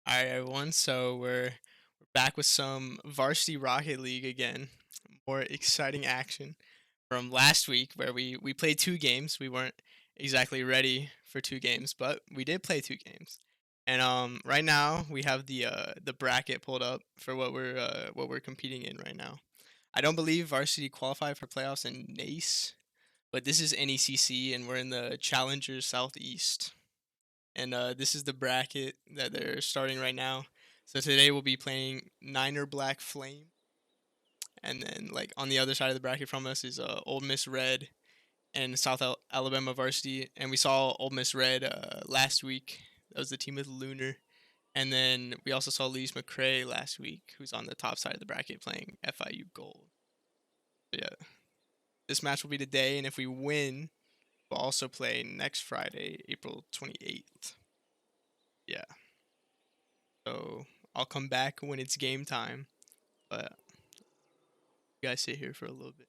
All right, everyone. So we're back with some Varsity Rocket League again. More exciting action from last week where we played 2 games. We weren't exactly ready for 2 games, but we did play 2 games. And right now we have the bracket pulled up for what we're competing in right now. I don't believe Varsity qualified for playoffs in NACE, but this is NECC and we're in the Challengers Southeast. And this is the bracket that they're starting right now. So today we'll be playing Niner Black Flame, and then like on the other side of the bracket from us is Old Miss Red and Alabama Varsity, and we saw Old Miss Red last week. That was the team with Lunar, and then we also saw Lise McCrae last week, who's on the top side of the bracket playing FIU Gold. So yeah, this match will be today, and if we win, we'll also play next Friday, April 28th. Yeah. So I'll come back when it's game time. But you guys sit here for a little bit.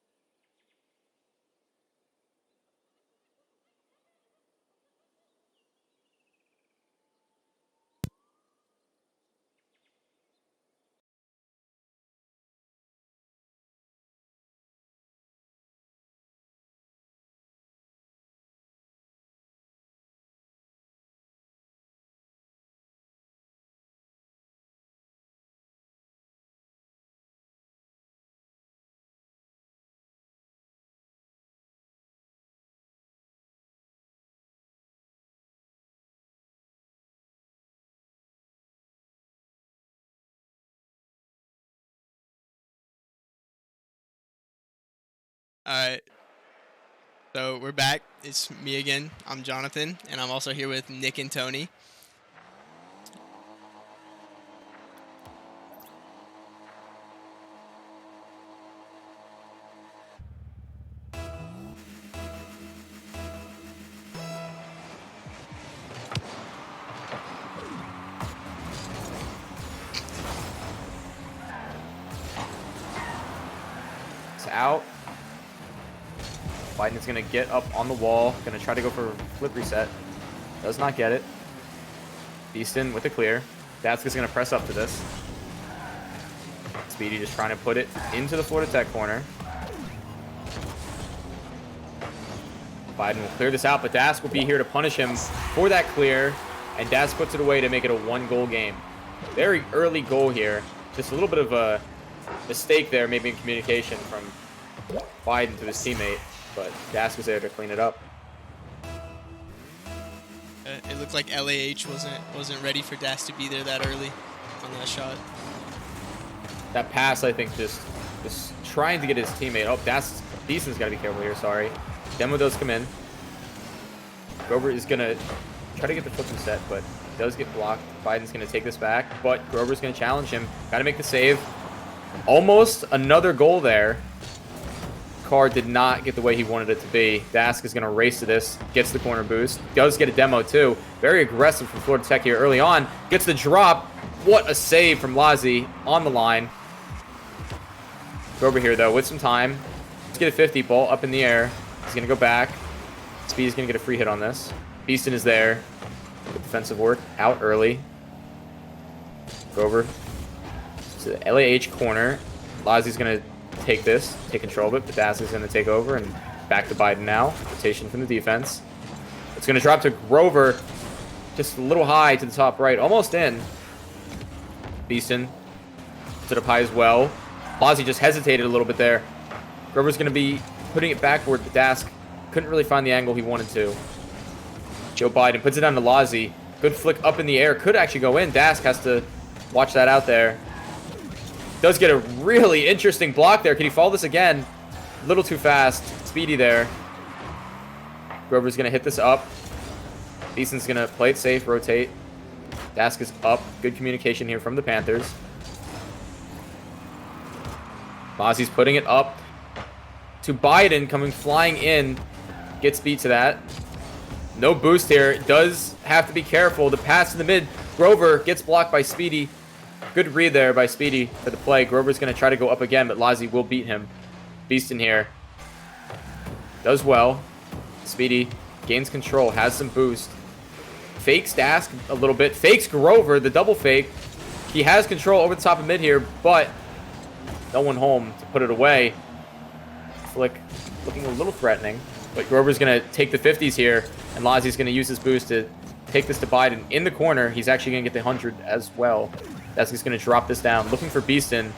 All right. So we're back. It's me again. I'm Jonathan, and I'm also here with Nick and Tony. It's out. Biden's gonna get up on the wall. Gonna try to go for flip reset. Does not get it. Beastin with the clear. Dasc is gonna press up to this. Speedy just trying to put it into the Florida Tech corner. Biden will clear this out, but Dasc will be here to punish him for that clear. And Dasc puts it away to make it a 1-goal game. Very early goal here. Just a little bit of a mistake there, maybe in communication from Biden to his teammate, but Dasc was there to clean it up. It looked like LAH wasn't ready for Dasc to be there that early on that shot. That pass, I think, just trying to get his teammate. Oh, Beastin's got to be careful here, sorry. Demo does come in. Grover is going to try to get the flip set, but does get blocked. Biden's going to take this back, but Grover's going to challenge him. Got to make the save. Almost another goal there. Car did not get the way he wanted it to be. Dasc is going to race to this. Gets the corner boost. Does get a demo, too. Very aggressive from Florida Tech here early on. Gets the drop. What a save from Lazi on the line. Grover here, though, with some time. Let's get a 50. Ball up in the air. He's going to go back. Speedy's going to get a free hit on this. Beastin is there. Good defensive work. Out early. Grover to the LAH corner. Lazi's going to take control of it, but Dasc is going to take over and back to Biden now. Rotation from the defense. It's going to drop to Grover, just a little high to the top right, almost in. Beastin puts it up high as well. Lazi just hesitated a little bit there. Grover's going to be putting it backward, but Dasc couldn't really find the angle he wanted to. Joe Biden puts it down to Lazi. Good flick up in the air, could actually go in. Dasc has to watch that out there. Does get a really interesting block there. Can he follow this again? A little too fast. Speedy there. Grover's going to hit this up. Beastin's going to play it safe, rotate. Dasc is up. Good communication here from the Panthers. Lazi's putting it up to Biden, coming flying in. Gets beat to that. No boost here. Does have to be careful. The pass in the mid. Grover gets blocked by Speedy. Good read there by Speedy for the play. Grover's going to try to go up again, but Lazi will beat him. Beastin here. Does well. Speedy gains control, has some boost. fakes Dasc a little bit, fakes Grover, the double fake. He has control over the top of mid here, but no one home to put it away. Flick looking a little threatening, but Grover's going to take the 50s here, and Lazi's going to use his boost to take this to Beastin in the corner. He's actually going to get the 100 as well. That's just going to drop this down. Looking for Beastin.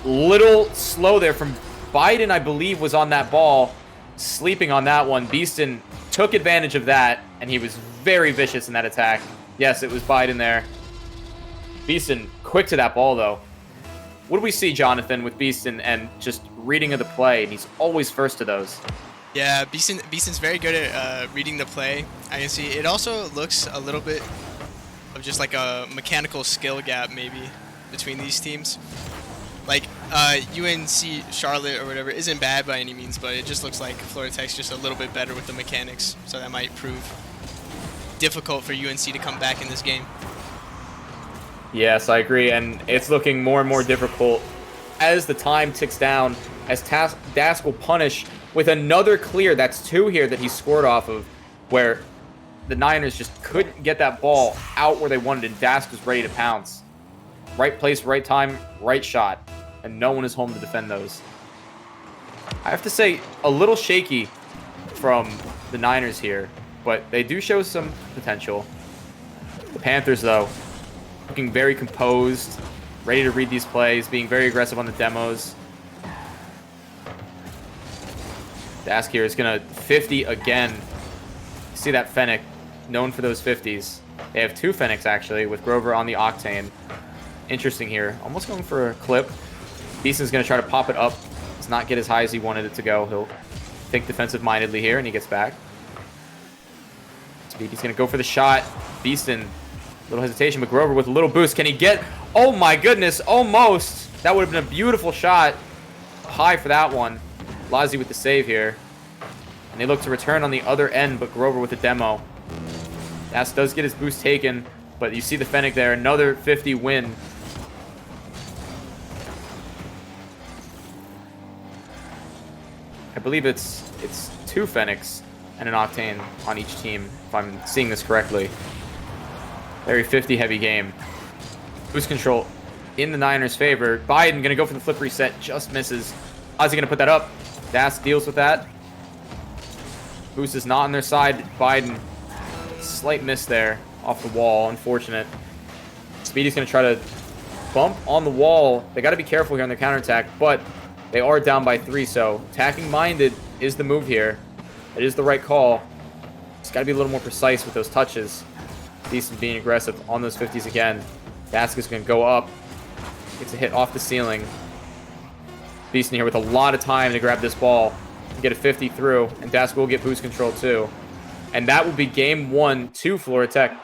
Little slow there from Beastin, I believe, was on that ball. Sleeping on that one. Beastin took advantage of that, and he was very vicious in that attack. Yes, it was Beastin there. Beastin quick to that ball, though. What do we see, Jonathan, with Beastin and just reading of the play? And he's always first to those. Yeah, Beastin's very good at reading the play. I can see it also looks a little bit of just like a mechanical skill gap maybe between these teams. Like UNC Charlotte or whatever isn't bad by any means, but it just looks like Florida Tech's just a little bit better with the mechanics, so that might prove difficult for UNC to come back in this game. Yes, I agree, and it's looking more and more difficult as the time ticks down, as Dasc will punish with another clear. That's 2 here that he scored off of, where the Niners just couldn't get that ball out where they wanted, and Dasc was ready to pounce. Right place, right time, right shot, and no one is home to defend those. I have to say, a little shaky from the Niners here, but they do show some potential. The Panthers, though, looking very composed, ready to read these plays, being very aggressive on the demos. Dasc here is going to 50 again. See that Fennec, known for those 50s. They have 2 Fennecs, actually, with Grover on the Octane. Interesting here. Almost going for a clip. Beastin's going to try to pop it up. Does not get as high as he wanted it to go. He'll think defensive-mindedly here, and he gets back. Speedy's going to go for the shot. Beastin, little hesitation, but Grover with a little boost. Can he get... Oh, my goodness. Almost. That would have been a beautiful shot. High for that one. Lazi with the save here. And they look to return on the other end, but Grover with the demo. Dasc does get his boost taken, but you see the Fennec there. Another 50 win. I believe it's 2 Fennecs and an Octane on each team, if I'm seeing this correctly. Very 50 heavy game. Boost control in the Niners' favor. Beastin going to go for the flip reset, just misses. Ozzy going to put that up. Dasc deals with that. Boost is not on their side. Beastin, slight miss there off the wall. Unfortunate. Speedy's going to try to bump on the wall. They got to be careful here on their counterattack, but they are down by 3, so attacking-minded is the move here. It is the right call. Just got to be a little more precise with those touches. Beastin being aggressive on those 50s again. Dasc is going to go up. Gets a hit off the ceiling. Beastin here with a lot of time to grab this ball and get a 50 through, and Dasc will get boost control too. And that will be game 1 to Florida Tech.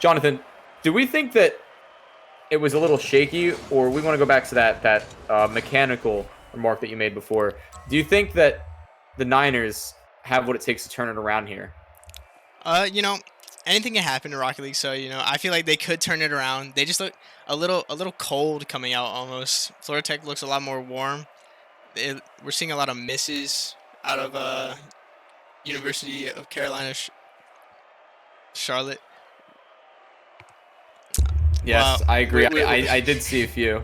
Jonathan, do we think that it was a little shaky, or we want to go back to that mechanical remark that you made before? Do you think that the Niners have what it takes to turn it around here? You know, anything can happen in Rocket League, so I feel like they could turn it around. They just look a little cold coming out almost. Florida Tech looks a lot more warm. We're seeing a lot of misses out of University of Carolina, Charlotte. Yes, I agree. I did see a few.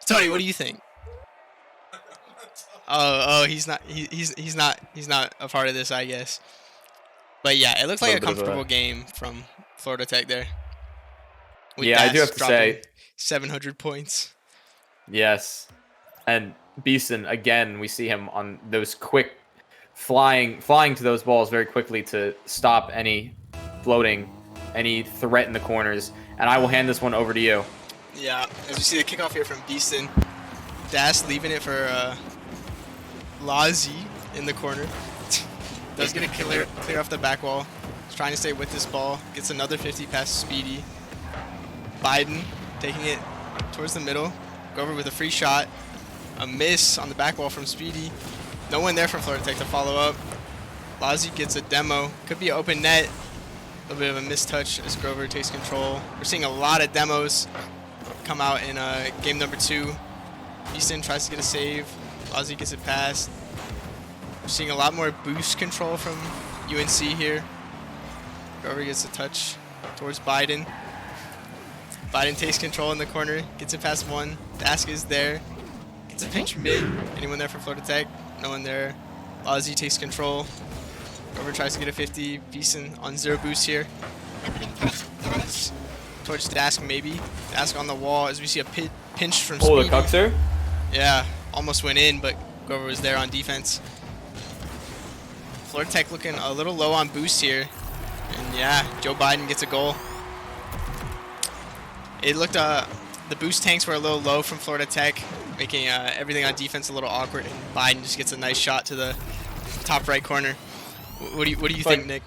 Tony, what do you think? Oh, he's not a part of this, I guess. But yeah, it looked like a comfortable game from Florida Tech there. Yeah, I do have to say 700 points. Yes. And Beastin, again, we see him on those quick flying to those balls very quickly to stop any floating, any threat in the corners. And I will hand this one over to you. Yeah, as you see the kickoff here from Beastin. Dasc leaving it for Lazi in the corner. Does get a clear off the back wall. He's trying to stay with this ball. Gets another 50 past Speedy. Beastin taking it towards the middle. Go over with a free shot. A miss on the back wall from Speedy. No one there from Florida Tech to follow up. Lazi gets a demo. Could be an open net. A little bit of a mistouch as Grover takes control. We're seeing a lot of demos come out in game number 2. Beastin tries to get a save. Lazi gets it past. We're seeing a lot more boost control from UNC here. Grover gets a touch towards Biden. Biden takes control in the corner, gets it past one. Dasc is there. Gets a pinch mid. Anyone there for Florida Tech? No one there. Ozzy takes control. Grover tries to get a 50. Beastin on 0 boost here. Towards Dasc maybe. Dasc on the wall as we see a pinch from Speedy. Oh, the cuxer? Yeah, almost went in, but Grover was there on defense. Florida Tech looking a little low on boost here. And yeah, Joe Biden gets a goal. It looked, the boost tanks were a little low from Florida Tech, making everything on defense a little awkward, and Biden just gets a nice shot to the top right corner. What do you think, Nick?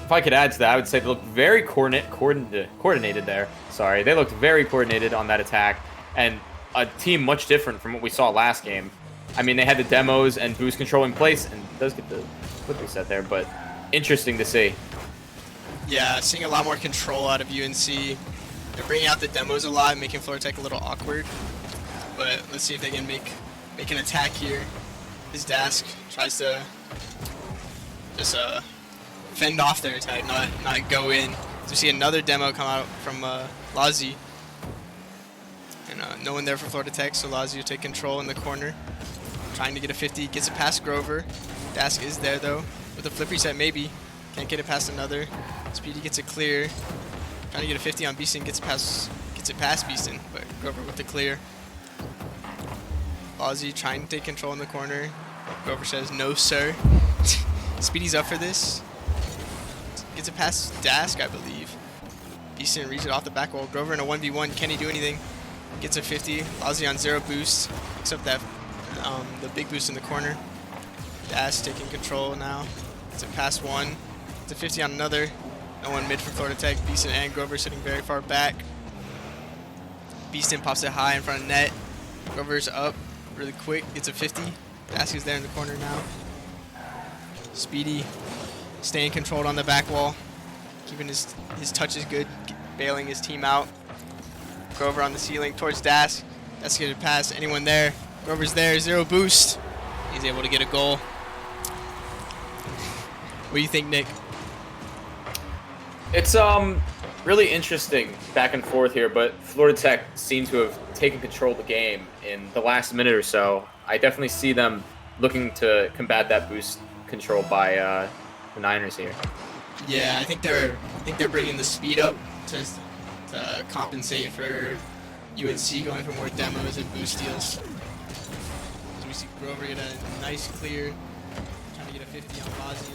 If I could add to that, I would say they looked very coordinated there. Sorry, they looked very coordinated on that attack, and a team much different from what we saw last game. I mean, they had the demos and boost control in place, and it does get the flip reset there, but interesting to see. Yeah, seeing a lot more control out of UNC. They're bringing out the demos a lot, making Florida Tech a little awkward. But let's see if they can make an attack here. His Dasc tries to just fend off their attack, not go in. So we see another demo come out from Lazi. And no one there for Florida Tech, so Lazi will take control in the corner. Trying to get a 50, gets it past Grover. Dasc is there though, with a flip reset maybe. Can't get it past another. Speedy gets it clear. Trying to get a 50 on Beastin, gets it past Beastin, but Grover with the clear. Ozzy trying to take control in the corner. Grover says, no sir. Speedy's up for this. Gets it past Dasc, I believe. Beastin reads it off the back wall. Grover in a 1v1, can he do anything? Gets a 50. Ozzy on 0 boost, except that the big boost in the corner. Dasc taking control now. Gets it past one. Gets a 50 on another. No one mid for Florida Tech. Beastin and Grover sitting very far back. Beastin pops it high in front of net. Grover's up really quick. Gets a 50. Dasc is there in the corner now. Speedy staying controlled on the back wall. Keeping his touches good. Bailing his team out. Grover on the ceiling towards Dasc. Dasc get it past. Anyone there? Grover's there. 0 boost. He's able to get a goal. What do you think, Nick? It's really interesting back and forth here, but Florida Tech seems to have taken control of the game in the last minute or so. I definitely see them looking to combat that boost control by the Niners here. Yeah, I think they're bringing the speed up to compensate for UNC going for more demos and boost steals. So we see Grover get a nice clear, trying to get a 50 on Lazi.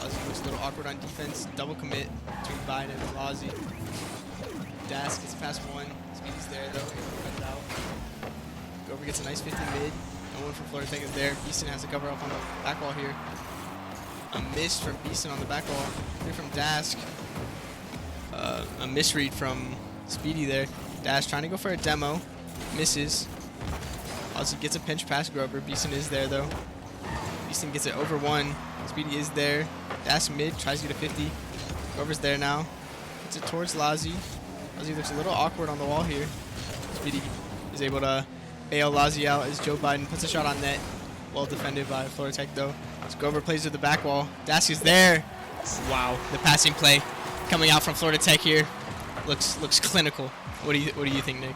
Lazi looks a little awkward on defense. Double commit between Biden and Lazi. Dasc gets past one. Speedy's there though. Cut it out. Grover gets a nice 50 mid. No one from Florida Tech is there. Beastin has to cover up on the back wall here. A miss from Beastin on the back wall. Clear from Dasc. A misread from Speedy there. Dasc trying to go for a demo. Misses. Also gets a pinch past Grover. Beastin is there though. Beastin gets it over one. Speedy is there. Dasc mid. Tries to get a 50. Grover's there now. Gets it towards Lazi. Lazi looks a little awkward on the wall here. Speedy is able to bail Lazi out as Joe Biden puts a shot on net. Well defended by Florida Tech though. As Grover plays with the back wall. Dasc is there. Wow, the passing play coming out from Florida Tech here looks clinical. What do you think, Nick?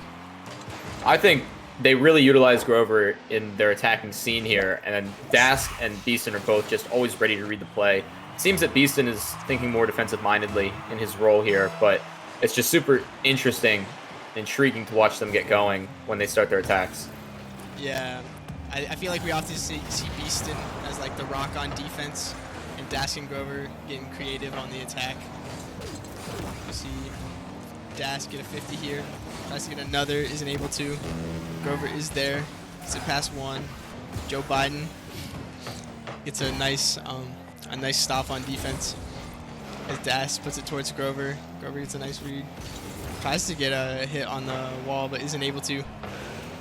I think they really utilize Grover in their attacking scene here, and then Dasc and Beastin are both just always ready to read the play. It seems that Beastin is thinking more defensive-mindedly in his role here, but it's just super interesting, intriguing to watch them get going when they start their attacks. Yeah, I feel like we often see Beastin as like the rock on defense, and Dasc and Grover getting creative on the attack. You see Dasc get a 50 here. Tries to get another, isn't able to. Grover is there. Gets it past one. Joe Biden gets a nice stop on defense. As Dasc puts it towards Grover. Grover gets a nice read. Tries to get a hit on the wall, but isn't able to.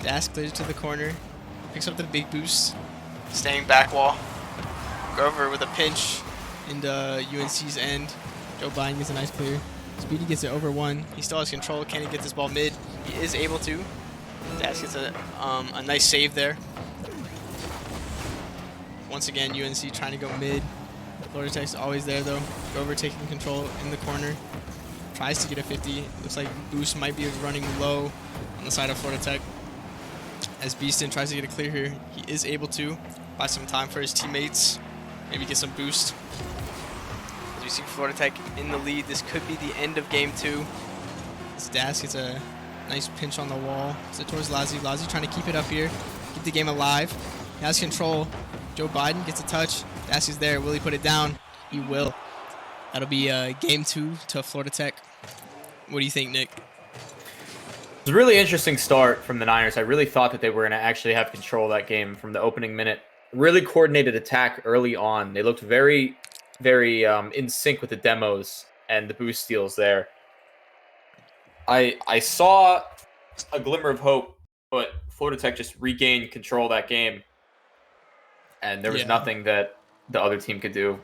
Dasc clears to the corner. Picks up the big boost. Staying back wall. Grover with a pinch into UNC's end. Joe Biden gets a nice clear. Speedy gets it over one. He still has control. Can he get this ball mid? He is able to. Dasc gets a nice save there. Once again, UNC trying to go mid. Florida Tech's always there though. Grover taking control in the corner. Tries to get a 50. Looks like Boost might be running low on the side of Florida Tech. As Beastin tries to get a clear here, he is able to buy some time for his teammates. Maybe get some boost. As we see Florida Tech in the lead, this could be the end of game 2. This Dasc gets a nice pinch on the wall. It's towards Lazi. Lazi trying to keep it up here, keep the game alive. He has control. Joe Biden gets a touch. Dasc is there. Will he put it down? He will. That'll be game 2 to Florida Tech. What do you think, Nick? It was a really interesting start from the Niners. I really thought that they were going to actually have control of that game from the opening minute. Really coordinated attack early on. They looked very, very in sync with the demos and the boost steals there. I saw a glimmer of hope, but Florida Tech just regained control of that game. And there was nothing that the other team could do.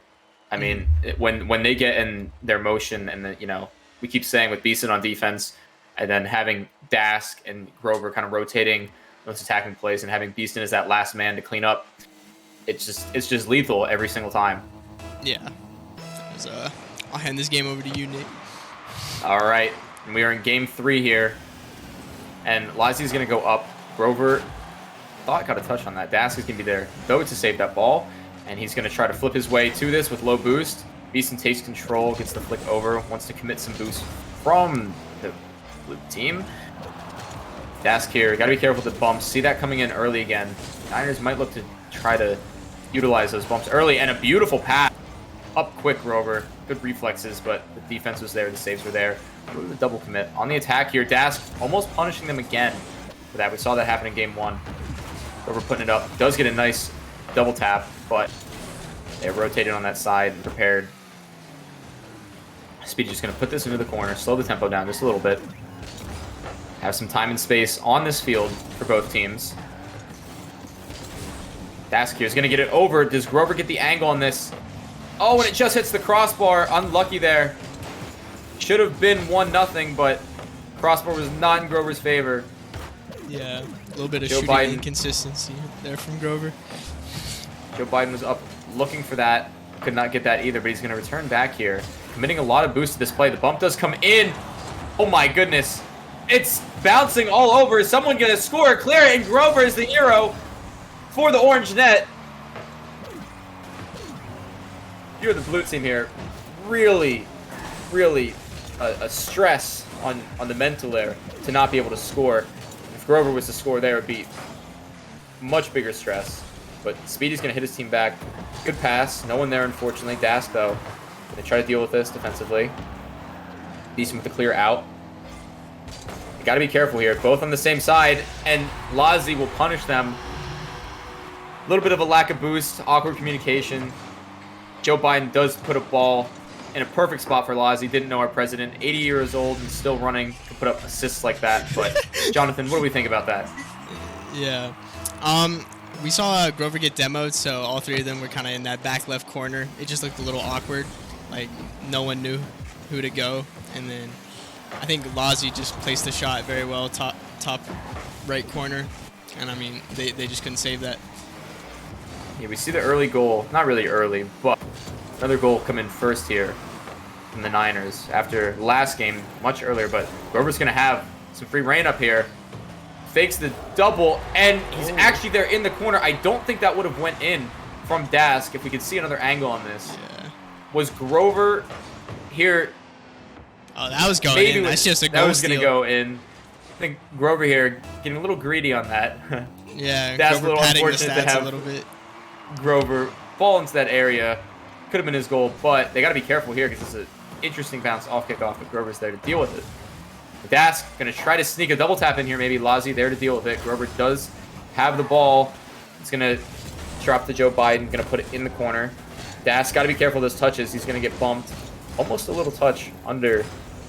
I mean, when they get in their motion and, we keep saying with Beastin on defense, and then having Dasc and Grover kind of rotating those attacking plays and having Beastin as that last man to clean up, it's just lethal every single time. Yeah. I'll hand this game over to you, Nick. All right. And we are in game 3 here. And Lazi's going to go up. Grover thought got a touch on that. Dasc is going to be there, though, to save that ball. And he's going to try to flip his way to this with low boost. Beastin takes control, gets the flick over, wants to commit some boost from the blue team. Dasc here, got to be careful with the bumps. See that coming in early again. Niners might look to try to utilize those bumps early, and a beautiful pass. Up quick, Grover. Good reflexes, but the defense was there, the saves were there. The double commit. On the attack here, Dasc almost punishing them again for that. We saw that happen in game 1. Grover putting it up. Does get a nice double tap, but they rotated on that side and prepared. Speed just going to put this into the corner, slow the tempo down just a little bit. Have some time and space on this field for both teams. Dasc here is going to get it over. Does Grover get the angle on this? Oh, and it just hits the crossbar. Unlucky there. Should have been 1-0, but crossbar was not in Grover's favor. Yeah, a little bit of Joe shooting Biden. inconsistency there from Grover. Joe Biden was up looking for that. Could not get that either, but he's going to return back here. Committing a lot of boost to this play. The bump does come in. Oh my goodness. It's bouncing all over. Is someone going to score? Clear it, and Grover is the hero for the orange net. You're the blue team here. Really, really a stress on the mental there to not be able to score. If Grover was to score there, it would be much bigger stress. But Speedy's going to hit his team back. Good pass. No one there, unfortunately. Dasc, though, going to try to deal with this defensively. Beastin with the clear out. You got to be careful here. Both on the same side, and Lazi will punish them. A little bit of a lack of boost, awkward communication. Joe Biden does put a ball in a perfect spot for Lazi. Didn't know our president, 80 years old and still running, could put up assists like that. But Jonathan, what do we think about that? Yeah. We saw Grover get demoed, so all 3 of them were kind of in that back left corner. It just looked a little awkward. Like, no one knew who to go. And then I think Lazi just placed the shot very well, top right corner. And, I mean, they just couldn't save that. Yeah, we see the early goal. Not really early, but another goal come in first here from the Niners. After last game, much earlier, but Grover's going to have some free reign up here. Fakes the double, and he's actually there in the corner. I don't think that would have went in from Dasc if we could see another angle on this. Yeah. Was Grover here? Oh, that was going in. That's just a goal. That was going to go in. I think Grover here getting a little greedy on that. Yeah, That's Grover a little padding the unfortunate to stats have a little bit. Grover fall into that area. Could have been his goal, but they got to be careful here because it's an interesting bounce off kickoff, but Grover's there to deal with it. Dasc going to try to sneak a double tap in here. Maybe Lazi there to deal with it. Grover does have the ball. He's going to drop to Joe Biden. Going to put it in the corner. Dasc got to be careful of those touches. He's going to get bumped. Almost a little touch under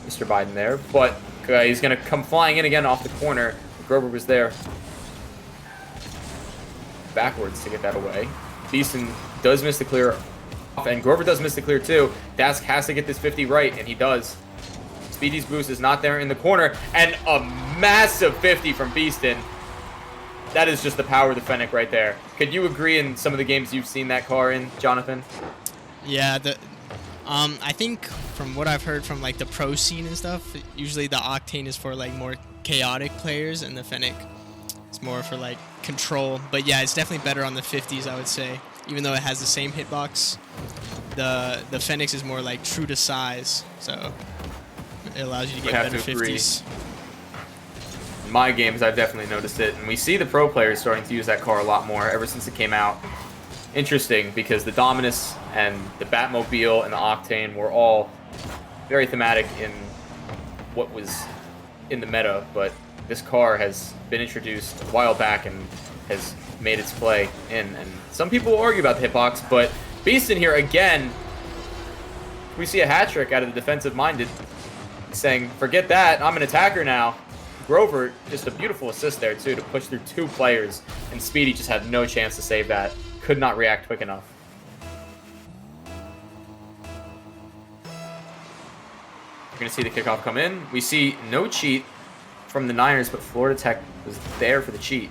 Mr. Biden there. But he's going to come flying in again off the corner. Grover was there backwards to get that away. Beastin does miss the clear. And Grover does miss the clear too. Dasc has to get this 50 right, and he does. Speedy's boost is not there in the corner, and a massive 50 from Beastin. That is just the power of the Fennec right there. Could you agree in some of the games you've seen that car in, Jonathan? Yeah, I think from what I've heard from like the pro scene and stuff, usually the Octane is for like more chaotic players, and the Fennec is more for like control. But yeah, it's definitely better on the 50s, I would say. Even though it has the same hitbox, the Fennec is more like true to size, so it allows you to Would get have better to agree. 50s. In my games, I've definitely noticed it, and we see the pro players starting to use that car a lot more ever since it came out. Interesting, because the Dominus and the Batmobile and the Octane were all very thematic in what was in the meta, but this car has been introduced a while back and has made its play in. And some people will argue about the hitbox, but Beastin here again, we see a hat trick out of the defensive minded, saying, forget that, I'm an attacker now. Grover, just a beautiful assist there too, to push through two players, and Speedy just had no chance to save that. Could not react quick enough. We're going to see the kickoff come in. We see no cheat from the Niners, but Florida Tech was there for the cheat.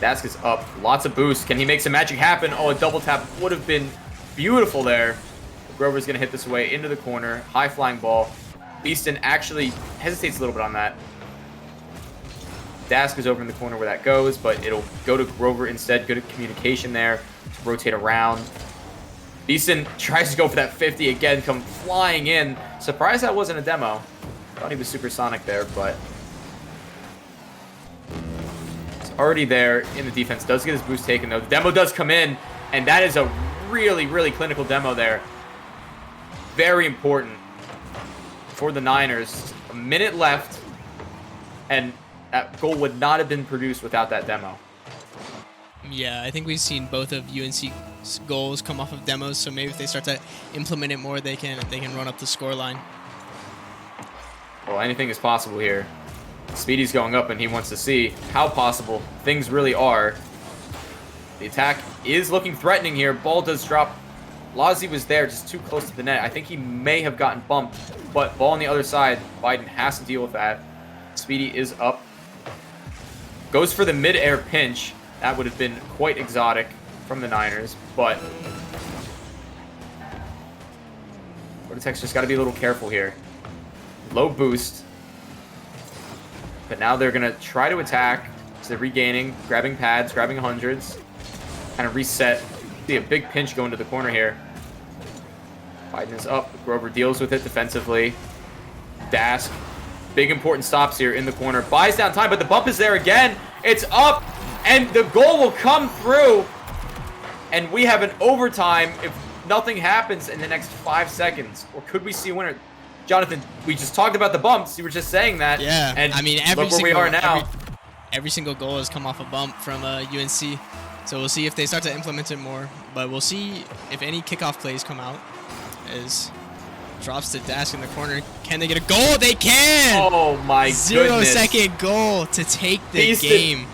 Dasc is up. Lots of boost. Can he make some magic happen? Oh, a double tap would have been beautiful there. Grover's going to hit this away into the corner. High flying ball. Beastin actually hesitates a little bit on that. Dasc is over in the corner where that goes, but it'll go to Grover instead. Good communication there to rotate around. Beastin tries to go for that 50 again, come flying in. Surprised that wasn't a demo. Thought he was supersonic there, but it's already there in the defense. Does get his boost taken, though. The demo does come in, and that is a really, really clinical demo there. Very important for the Niners. A minute left, and that goal would not have been produced without that demo. Yeah, I think we've seen both of UNC's goals come off of demos, so maybe if they start to implement it more, they can run up the score line. Well, anything is possible here. Speedy's going up, and he wants to see how possible things really are. The attack is looking threatening here. Ball does drop. Lazzi was there, just too close to the net. I think he may have gotten bumped, but ball on the other side. Biden has to deal with that. Speedy is up. Goes for the mid-air pinch. That would have been quite exotic from the Niners, but Florida Tech's just got to be a little careful here. Low boost. But now they're going to try to attack. So they're regaining, grabbing pads, grabbing hundreds. Kind of reset. See a big pinch going to the corner here. Biden is up. Grover deals with it defensively. Dasc. Big important stops here in the corner. Buys down time, but the bump is there again. It's up, and the goal will come through. And we have an overtime if nothing happens in the next 5 seconds. Or could we see a winner? Jonathan, we just talked about the bumps. You were just saying that. Yeah, and I mean, look where we are now. Every single goal has come off a bump from UNC. So we'll see if they start to implement it more. But we'll see if any kickoff plays come out. As drops to Dasc in the corner. Can they get a goal? They can! Oh my goodness. 0-second goal to take the game.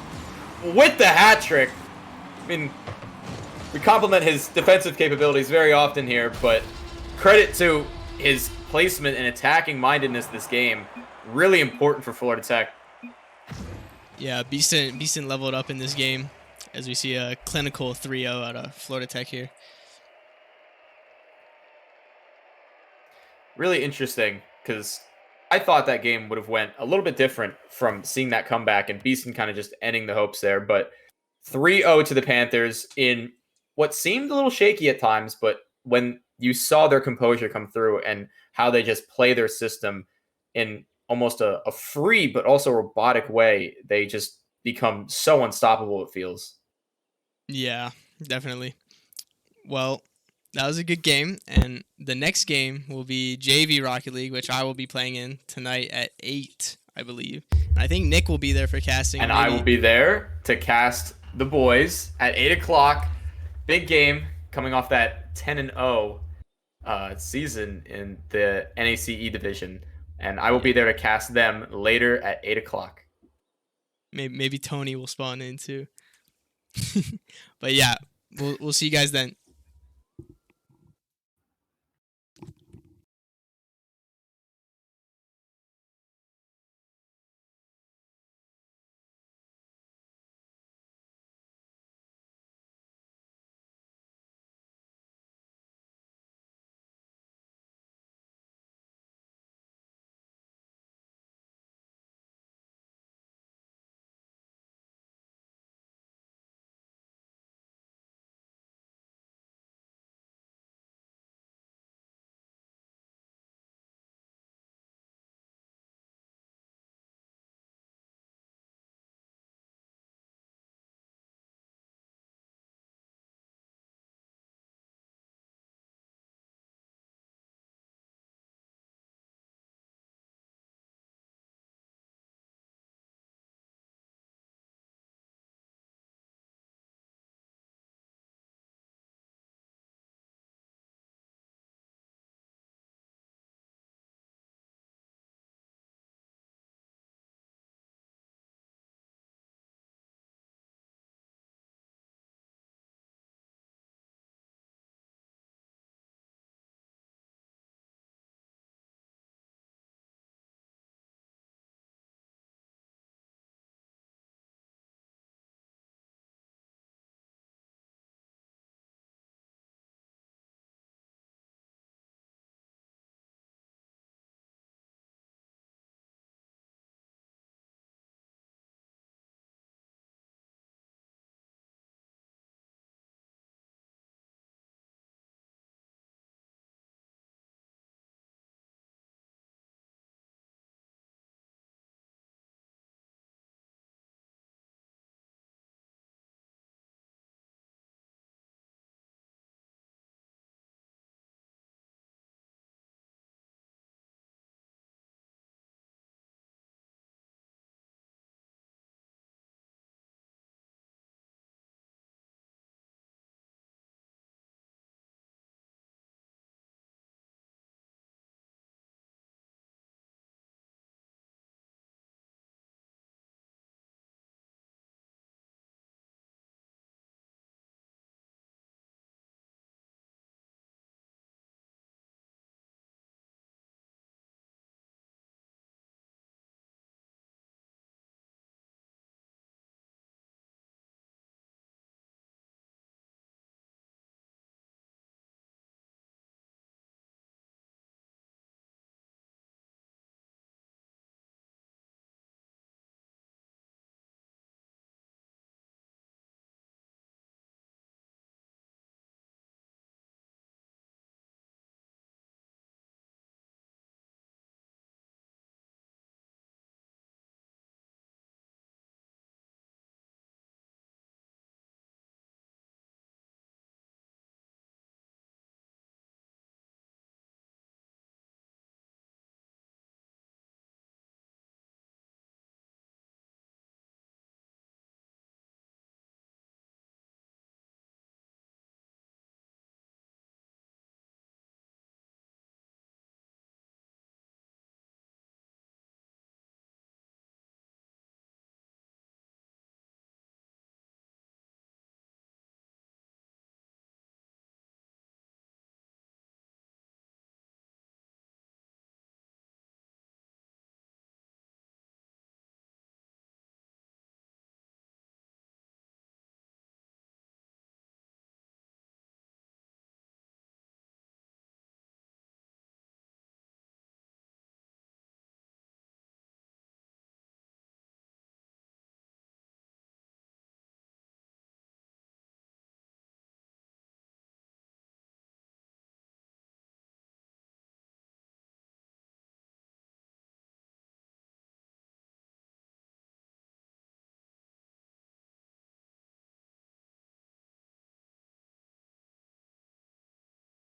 With the hat trick. I mean, we compliment his defensive capabilities very often here, but credit to his placement and attacking mindedness this game. Really important for Florida Tech. Yeah, Beastin leveled up in this game as we see a clinical 3-0 out of Florida Tech here. Really interesting, because I thought that game would have went a little bit different from seeing that comeback and Beastin kind of just ending the hopes there. But 3-0 to the Panthers in what seemed a little shaky at times, but when you saw their composure come through and how they just play their system in almost a free but also robotic way, they just become so unstoppable, it feels. Yeah, definitely. Well, that was a good game, and the next game will be JV Rocket League, which I will be playing in tonight at 8, I believe. And I think Nick will be there for casting. And I will be there to cast the boys at 8 o'clock. Big game coming off that 10-0 season in the NECC division. And I will be there to cast them later at 8 o'clock. Maybe Tony will spawn in too. But yeah, we'll see you guys then.